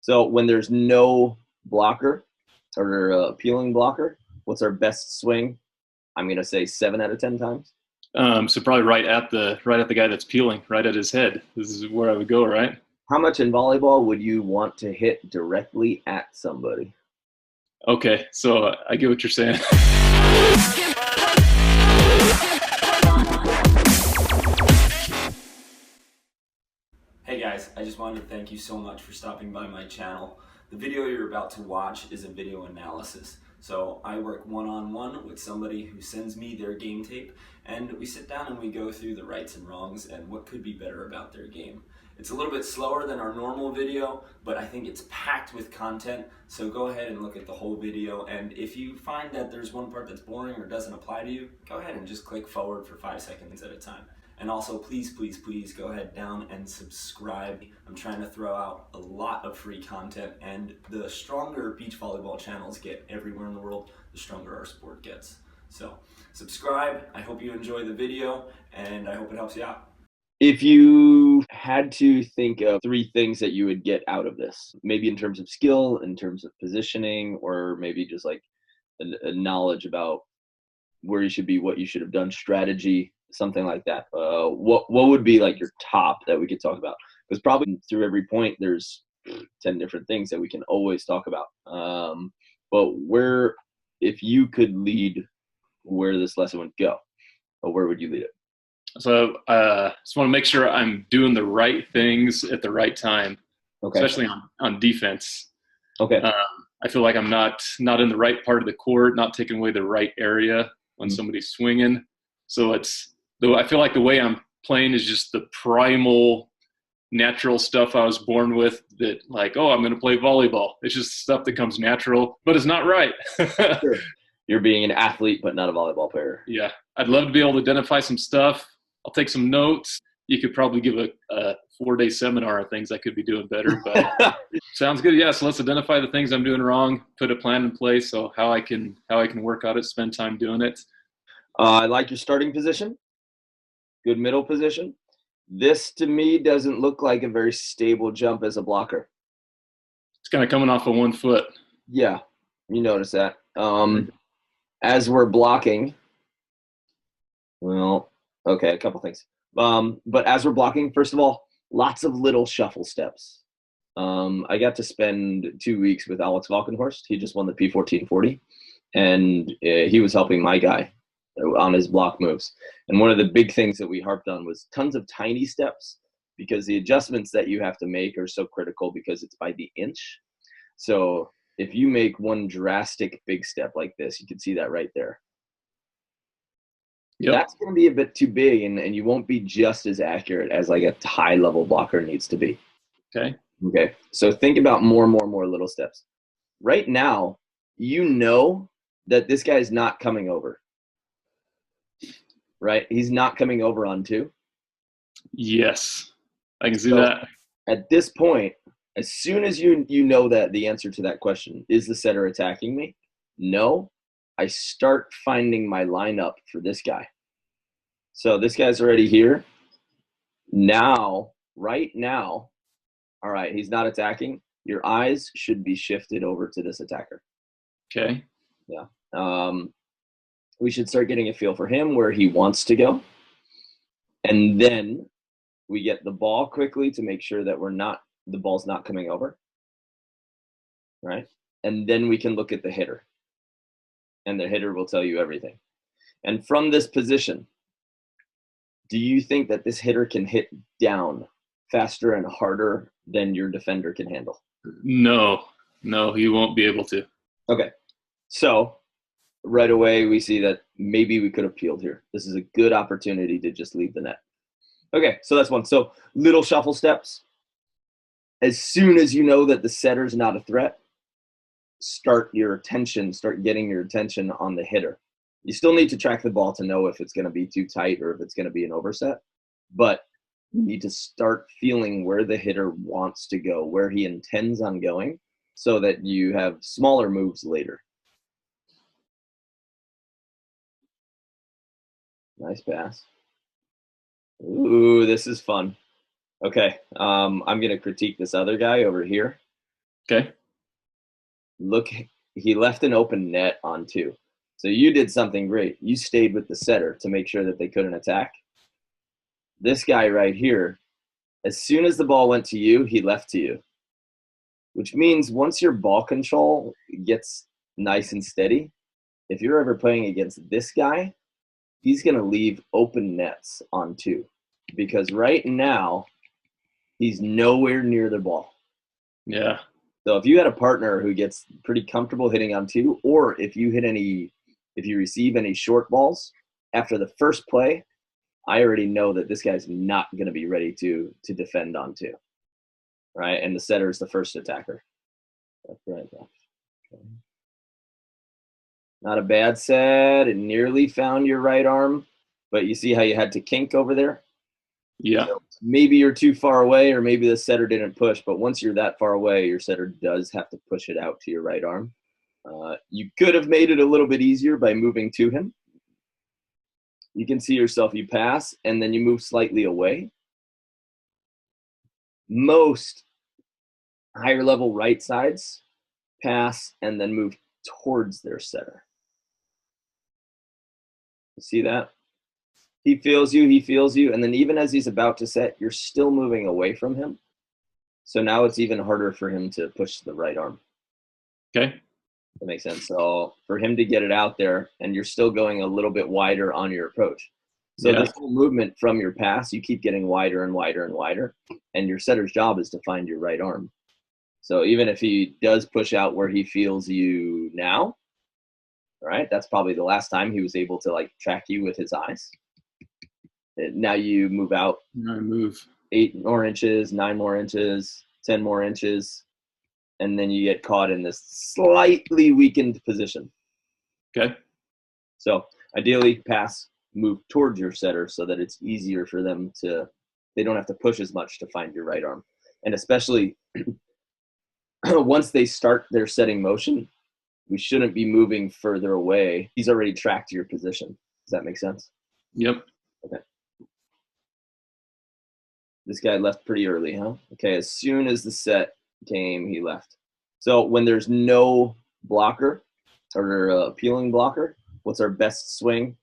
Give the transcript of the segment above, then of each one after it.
So when there's no blocker or peeling blocker, what's our best swing? I'm gonna say 7 out of 10 times. So probably right at the guy that's peeling, right at his head. This is where I would go, right? How much in volleyball would you want to hit directly at somebody? Okay, so I get what you're saying. Hey guys, I just wanted to thank you so much for stopping by my channel. The video you're about to watch is a video analysis. So I work one-on-one with somebody who sends me their game tape, and we sit down and we go through the rights and wrongs and what could be better about their game. It's a little bit slower than our normal video, but I think it's packed with content, so go ahead and look at the whole video, and if you find that there's one part that's boring or doesn't apply to you, go ahead and just click forward for 5 seconds at a time. And also, please, please, please go ahead down and subscribe. I'm trying to throw out a lot of free content, and the stronger beach volleyball channels get everywhere in the world, the stronger our sport gets. So subscribe. I hope you enjoy the video, and I hope it helps you out. If you had to think of 3 things that you would get out of this, maybe in terms of skill, in terms of positioning, or maybe just like a knowledge about where you should be, what you should have done, strategy, something like that, what would be like your top that we could talk about? Because probably through every point there's 10 different things that we can always talk about. But where, if you could lead where this lesson would go, where would you lead it? So just want to make sure I'm doing the right things at the right time, Okay. especially on defense. Okay. I feel like I'm not in the right part of the court, not taking away the right area when somebody's swinging. So I feel like the way I'm playing is just the primal, natural stuff I was born with, that like, oh, I'm going to play volleyball. It's just stuff that comes natural, but it's not right. Sure. You're being an athlete, but not a volleyball player. Yeah. I'd love to be able to identify some stuff. I'll take some notes. You could probably give a 4-day seminar of things I could be doing better, but sounds good. Yeah. So let's identify the things I'm doing wrong, put a plan in place. So how I can work on it, spend time doing it. I like your starting position. Good middle position. This to me doesn't look like a very stable jump as a blocker. It's kind of coming off of 1 foot. Yeah, you notice that. As we're blocking, well, okay, a couple things. But as we're blocking, first of all, lots of little shuffle steps. I got to spend 2 weeks with Alex Valkenhorst. He just won the P1440, and he was helping my guy on his block moves. And one of the big things that we harped on was tons of tiny steps, because the adjustments that you have to make are so critical because it's by the inch. So if you make one drastic big step like this, you can see that right there. Yep. That's going to be a bit too big, and you won't be just as accurate as like a high level blocker needs to be. Okay. So think about more little steps. Right now, you know that this guy's not coming over. Right? He's not coming over on 2. Yes, I can see that. At this point, as soon as you know that the answer to that question, is the setter attacking me? No. I start finding my lineup for this guy. So this guy's already here. Now, right now, all right, he's not attacking. Your eyes should be shifted over to this attacker. Okay. Yeah. We should start getting a feel for him, where he wants to go. And then we get the ball quickly to make sure that the ball's not coming over. Right? And then we can look at the hitter. And the hitter will tell you everything. And from this position, do you think that this hitter can hit down faster and harder than your defender can handle? No, he won't be able to. Okay. So right away, we see that maybe we could have peeled here. This is a good opportunity to just leave the net. Okay, so that's one. So little shuffle steps. As soon as you know that the setter's not a threat, start getting your attention on the hitter. You still need to track the ball to know if it's going to be too tight or if it's going to be an overset. But you need to start feeling where the hitter wants to go, where he intends on going, so that you have smaller moves later. Nice pass. Ooh, this is fun. Okay, I'm going to critique this other guy over here. Okay. Look, he left an open net on 2. So you did something great. You stayed with the setter to make sure that they couldn't attack. This guy right here, as soon as the ball went to you, he left to you, which means once your ball control gets nice and steady, if you're ever playing against this guy, he's going to leave open nets on 2, because right now he's nowhere near the ball. Yeah. So if you had a partner who gets pretty comfortable hitting on 2, or if you receive any short balls after the first play, I already know that this guy's not going to be ready to defend on 2, right? And the setter is the first attacker. That's right. Okay. Not a bad set. It nearly found your right arm, but you see how you had to kink over there? Yeah. So maybe you're too far away, or maybe the setter didn't push, but once you're that far away, your setter does have to push it out to your right arm. You could have made it a little bit easier by moving to him. You can see yourself, you pass, and then you move slightly away. Most higher level right sides pass and then move towards their setter. You see that? He feels you, and then even as he's about to set, you're still moving away from him. So now it's even harder for him to push the right arm. Okay. That makes sense. So for him to get it out there, and you're still going a little bit wider on your approach. So Yeah. this whole movement from your pass, you keep getting wider and wider and wider, and your setter's job is to find your right arm. So even if he does push out where he feels you now, right, that's probably the last time he was able to like track you with his eyes. Now you move out I move 8 more inches, 9 more inches, 10 more inches, and then you get caught in this slightly weakened position. Okay. So ideally pass, move towards your setter so that it's easier for them to, they don't have to push as much to find your right arm. And especially once they start their setting motion, we shouldn't be moving further away. He's already tracked your position. Does that make sense? Yep. Okay. This guy left pretty early, huh? Okay, as soon as the set came, he left. So when there's no blocker or peeling blocker, what's our best swing?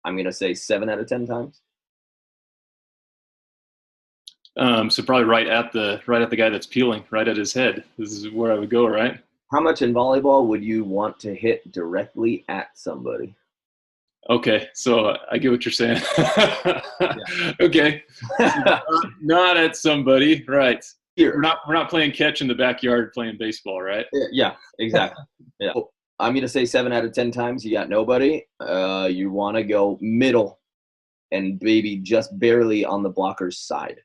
I'm going to say 7 out of 10 times. So probably right at the guy that's peeling, right at his head. This is where I would go, right? How much in volleyball would you want to hit directly at somebody? Okay, so I get what you're saying. Okay, not at somebody, right? Here. We're not playing catch in the backyard, playing baseball, right? Yeah, exactly. Yeah. I'm going to say 7 out of 10 times you got nobody. You want to go middle and maybe just barely on the blocker's side.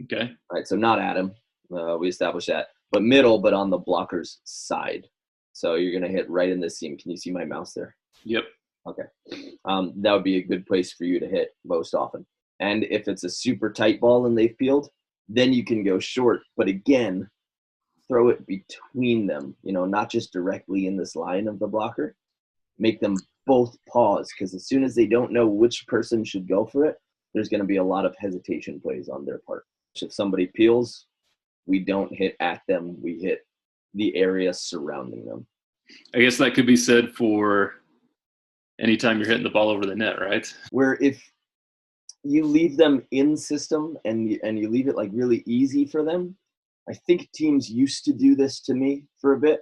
Okay. Right, so not at him. We established that. But middle, but on the blocker's side. So you're going to hit right in this seam. Can you see my mouse there? Yep. Okay. That would be a good place for you to hit most often. And if it's a super tight ball and they've peeled, then you can go short. But again, throw it between them, not just directly in this line of the blocker. Make them both pause, because as soon as they don't know which person should go for it, there's going to be a lot of hesitation plays on their part. If somebody peels, we don't hit at them. We hit the area surrounding them. I guess that could be said for anytime you're hitting the ball over the net, right? Where if you leave them in system and you leave it like really easy for them, I think teams used to do this to me for a bit.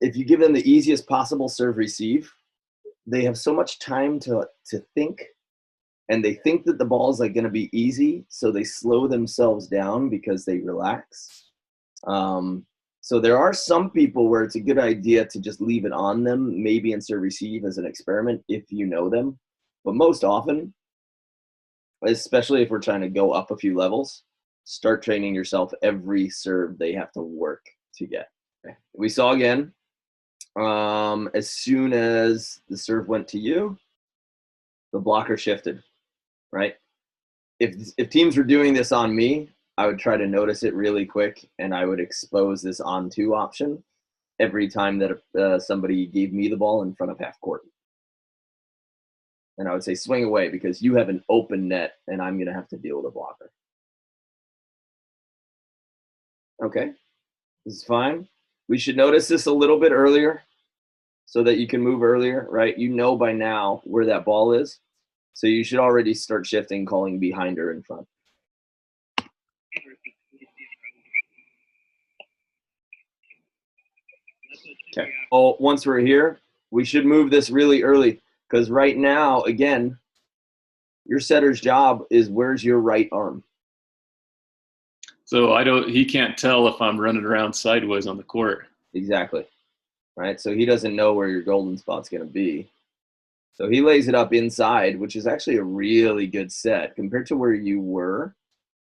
If you give them the easiest possible serve receive, they have so much time to think, and they think that the ball is like going to be easy, so they slow themselves down because they relax. So there are some people where it's a good idea to just leave it on them, maybe in serve receive as an experiment if you know them. But most often, especially if we're trying to go up a few levels, start training yourself every serve they have to work to get. Okay. We saw again, as soon as the serve went to you, the blocker shifted, right? If teams were doing this on me, I would try to notice it really quick, and I would expose this on-to option every time that somebody gave me the ball in front of half court. And I would say, swing away, because you have an open net, and I'm going to have to deal with a blocker. Okay. This is fine. We should notice this a little bit earlier so that you can move earlier, right? You know by now where that ball is. So you should already start shifting, calling behind or in front. Okay. Well, once we're here, we should move this really early because right now, again, your setter's job is where's your right arm. So he can't tell if I'm running around sideways on the court. Exactly. Right. So he doesn't know where your golden spot's going to be. So he lays it up inside, which is actually a really good set compared to where you were.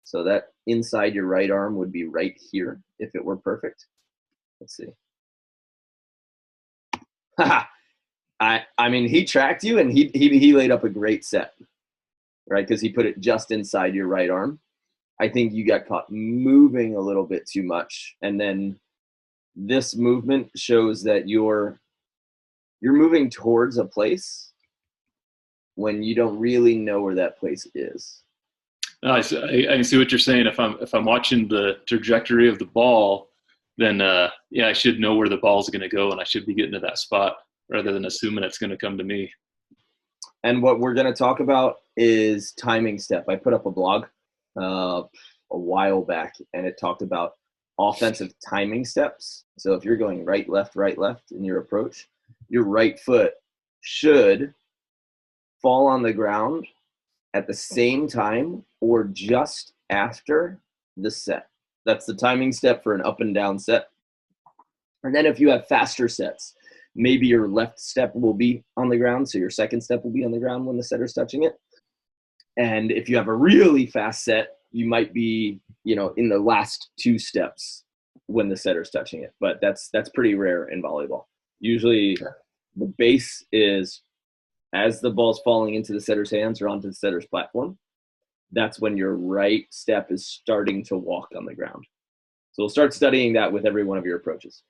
So that inside your right arm would be right here if it were perfect. Let's see. I mean, he tracked you and he laid up a great set, right? Because he put it just inside your right arm. I think you got caught moving a little bit too much. And then this movement shows that you're moving towards a place when you don't really know where that place is. I can see what you're saying. If I'm watching the trajectory of the ball, then I should know where the ball's going to go, and I should be getting to that spot rather than assuming it's going to come to me. And what we're going to talk about is timing step. I put up a blog a while back, and it talked about offensive timing steps. So if you're going right, left in your approach, your right foot should fall on the ground at the same time or just after the set. That's the timing step for an up and down set. And then if you have faster sets, maybe your left step will be on the ground, so your second step will be on the ground when the setter's touching it. And if you have a really fast set, you might be, in the last two steps when the setter's touching it. But that's pretty rare in volleyball. Usually the base is as the ball's falling into the setter's hands or onto the setter's platform. That's when your right step is starting to walk on the ground. So we'll start studying that with every one of your approaches.